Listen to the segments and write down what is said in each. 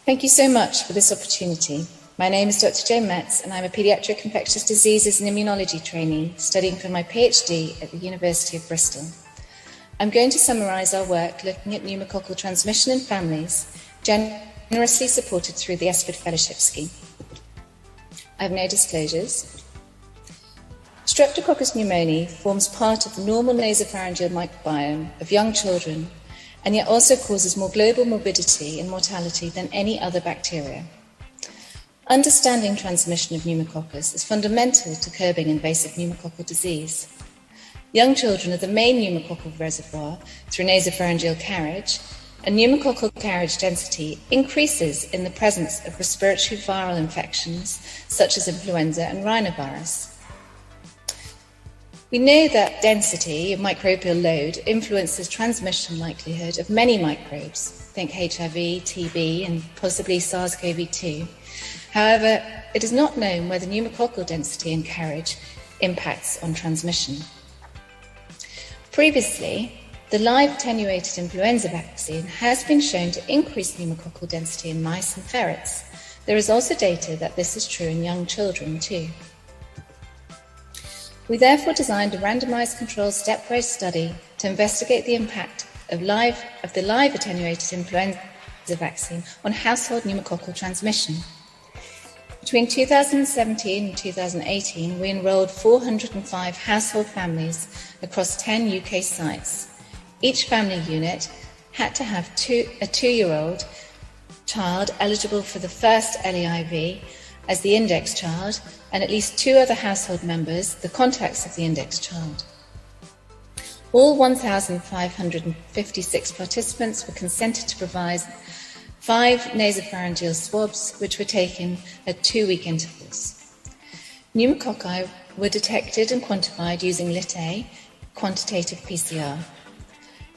Thank you so much for this opportunity. My name is Dr. Jane Metz, and I'm a paediatric infectious diseases and immunology trainee studying for my PhD at the University of Bristol. I'm going to summarise our work looking at pneumococcal transmission in families, generously supported through the ESPID Fellowship Scheme. I have no disclosures. Streptococcus pneumoniae forms part of the normal nasopharyngeal microbiome of young children, and yet also causes more global morbidity and mortality than any other bacteria. Understanding transmission of pneumococcus is fundamental to curbing invasive pneumococcal disease. Young children are the main pneumococcal reservoir through nasopharyngeal carriage, and pneumococcal carriage density increases in the presence of respiratory viral infections such as influenza and rhinovirus. We know that density of microbial load influences transmission likelihood of many microbes, think HIV, TB, and possibly SARS-CoV-2. However, it is not known whether pneumococcal density in carriage impacts on transmission. Previously, the live attenuated influenza vaccine has been shown to increase pneumococcal density in mice and ferrets. There is also data that this is true in young children too. We therefore designed a randomized controlled stepwise study to investigate the impact of the live attenuated influenza vaccine on household pneumococcal transmission. Between 2017 and 2018, we enrolled 405 household families across 10 UK sites. Each family unit had to have a 2-year-old child eligible for the first LEIV as the index child, and at least 2 other household members, the contacts of the index child. All 1,556 participants were consented to provide 5 nasopharyngeal swabs, which were taken at 2-week intervals. Pneumococci were detected and quantified using LIT-A, quantitative PCR.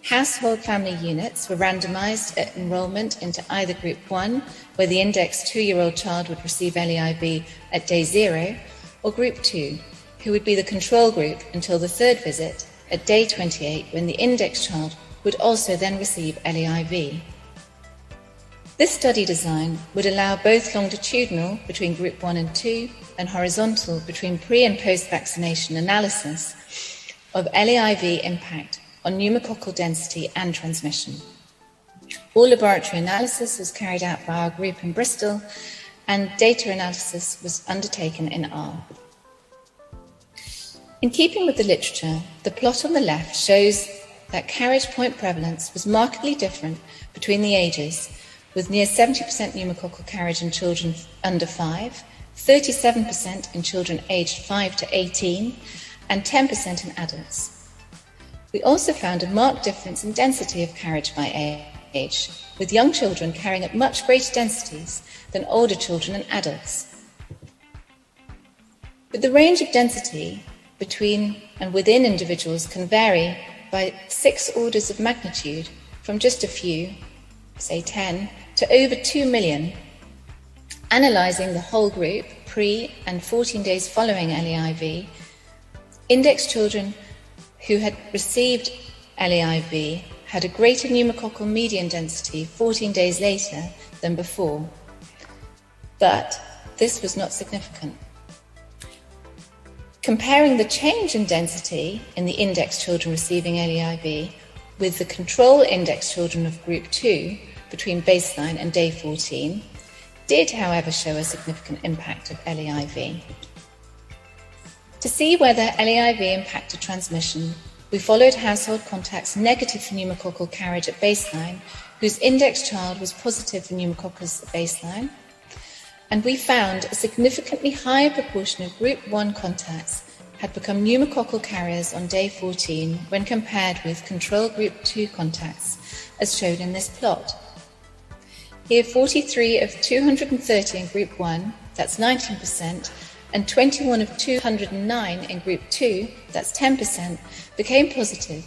Household family units were randomized at enrollment into either Group 1, where the index 2-year-old child would receive LEIV at day 0, or Group 2, who would be the control group until the 3rd visit at day 28, when the index child would also then receive LEIV. This study design would allow both longitudinal between Group 1 and 2 and horizontal between pre- and post-vaccination analysis of LEIV impact on pneumococcal density and transmission. All laboratory analysis was carried out by our group in Bristol, and data analysis was undertaken in R. In keeping with the literature, the plot on the left shows that carriage point prevalence was markedly different between the ages, with near 70% pneumococcal carriage in children under 5, 37% in children aged 5 to 18, and 10% in adults. We also found a marked difference in density of carriage by age, with young children carrying at much greater densities than older children and adults. But the range of density between and within individuals can vary by 6 orders of magnitude, from just a few, say 10, to over 2 million. Analysing the whole group, pre and 14 days following LEIV, index children who had received LEIV had a greater pneumococcal median density 14 days later than before. But this was not significant. Comparing the change in density in the index children receiving LEIV with the control index children of Group 2 between baseline and day 14 did, however, show a significant impact of LEIV. To see whether LEIV impacted transmission, we followed household contacts negative for pneumococcal carriage at baseline, whose index child was positive for pneumococcus at baseline, and we found a significantly higher proportion of Group 1 contacts had become pneumococcal carriers on day 14 when compared with control Group 2 contacts, as shown in this plot. Here, 43 of 230 in Group 1, that's 19%, and 21 of 209 in Group 2, that's 10%, became positive,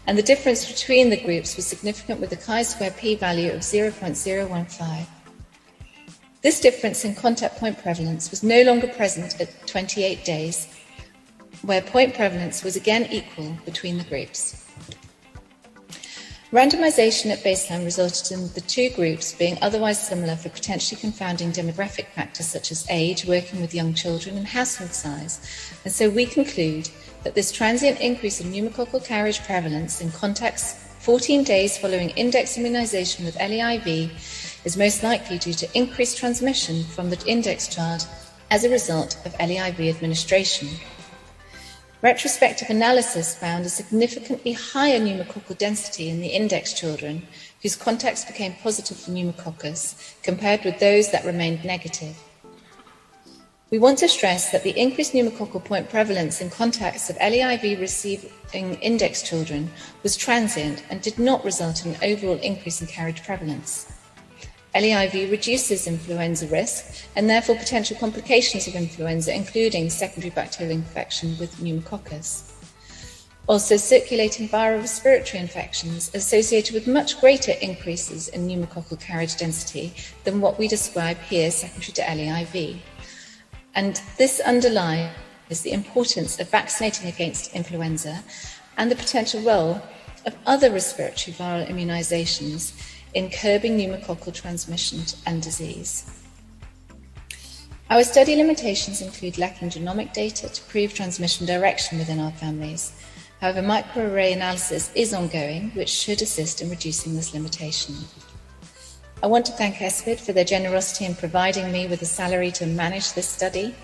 and the difference between the groups was significant with a chi-square p-value of 0.015. This difference in contact point prevalence was no longer present at 28 days, where point prevalence was again equal between the groups. Randomization at baseline resulted in the two groups being otherwise similar for potentially confounding demographic factors such as age, working with young children, and household size. And so we conclude that this transient increase in pneumococcal carriage prevalence in contacts 14 days following index immunization with LEIV is most likely due to increased transmission from the index child as a result of LEIV administration. Retrospective analysis found a significantly higher pneumococcal density in the index children whose contacts became positive for pneumococcus compared with those that remained negative. We want to stress that the increased pneumococcal point prevalence in contacts of LEIV receiving index children was transient and did not result in an overall increase in carriage prevalence. LEIV reduces influenza risk and therefore potential complications of influenza, including secondary bacterial infection with pneumococcus. Also, circulating viral respiratory infections are associated with much greater increases in pneumococcal carriage density than what we describe here secondary to LEIV. And this underlies the importance of vaccinating against influenza and the potential role of other respiratory viral immunizations in curbing pneumococcal transmission and disease. Our study limitations include lacking genomic data to prove transmission direction within our families. However, microarray analysis is ongoing, which should assist in reducing this limitation. I want to thank ESPID for their generosity in providing me with a salary to manage this study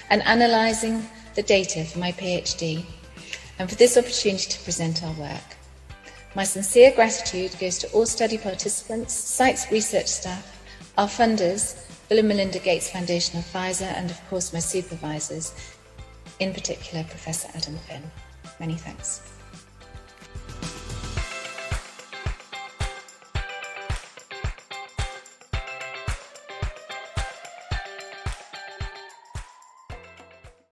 and analysing the data for my PhD, and for this opportunity to present our work. My sincere gratitude goes to all study participants, site's research staff, our funders, Bill and Melinda Gates Foundation of Pfizer, and of course my supervisors, in particular Professor Adam Finn. Many thanks.